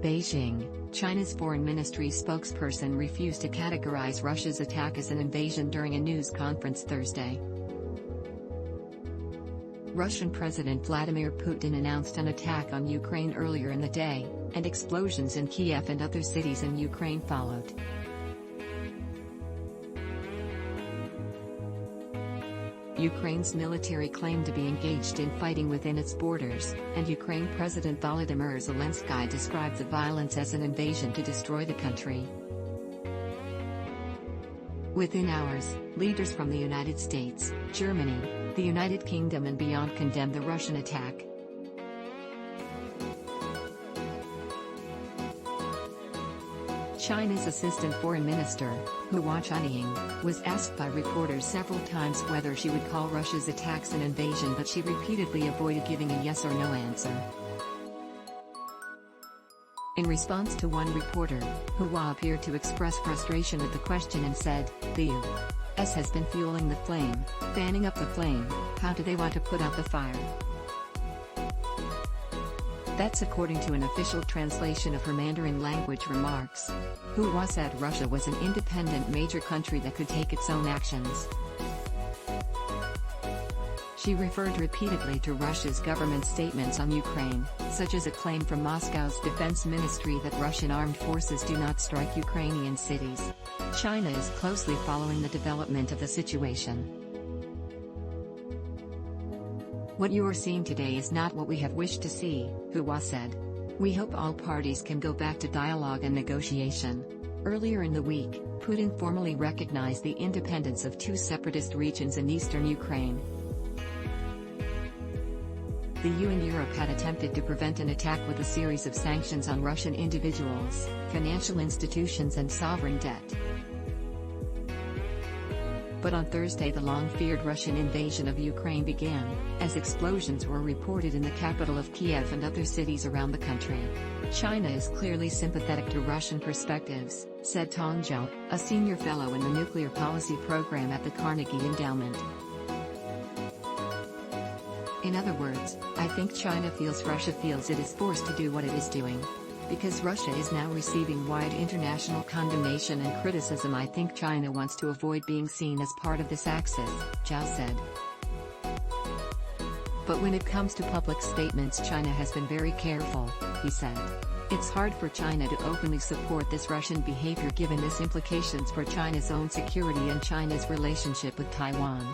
Beijing, China's foreign ministry spokesperson refused to categorize Russia's attack as an invasion during a news conference Thursday. Russian President Vladimir Putin announced an attack on Ukraine earlier in the day, and explosions in Kyiv and other cities in Ukraine followed. Ukraine's military claimed to be engaged in fighting within its borders, and Ukraine President Volodymyr Zelenskyy described the violence as an invasion to destroy the country. Within hours, leaders from the United States, Germany, the United Kingdom and beyond condemned the Russian attack. China's Assistant Foreign Minister, Hua Chunying, was asked by reporters several times whether she would call Russia's attacks an invasion, but she repeatedly avoided giving a yes or no answer. In response to one reporter, Hua appeared to express frustration at the question and said, "The U.S. has been fueling the flame, fanning up the flame. How do they want to put out the fire?" That's according to an official translation of her Mandarin-language remarks. Hua said Russia was an independent major country that could take its own actions. She referred repeatedly to Russia's government statements on Ukraine, such as a claim from Moscow's defense ministry that Russian armed forces do not strike Ukrainian cities. China is closely following the development of the situation. "What you are seeing today is not what we have wished to see," Hua said. "We hope all parties can go back to dialogue and negotiation." Earlier in the week, Putin formally recognized the independence of two separatist regions in eastern Ukraine. The EU and Europe had attempted to prevent an attack with a series of sanctions on Russian individuals, financial institutions and sovereign debt. But on Thursday the long-feared Russian invasion of Ukraine began, as explosions were reported in the capital of Kyiv and other cities around the country. "China is clearly sympathetic to Russian perspectives," said Tong Zhao, a senior fellow in the nuclear policy program at the Carnegie Endowment. "In other words, I think China feels Russia feels it is forced to do what it is doing. Because Russia is now receiving wide international condemnation and criticism, I think China wants to avoid being seen as part of this axis," Zhao said. "But when it comes to public statements, China has been very careful," he said. "It's hard for China to openly support this Russian behavior given its implications for China's own security and China's relationship with Taiwan."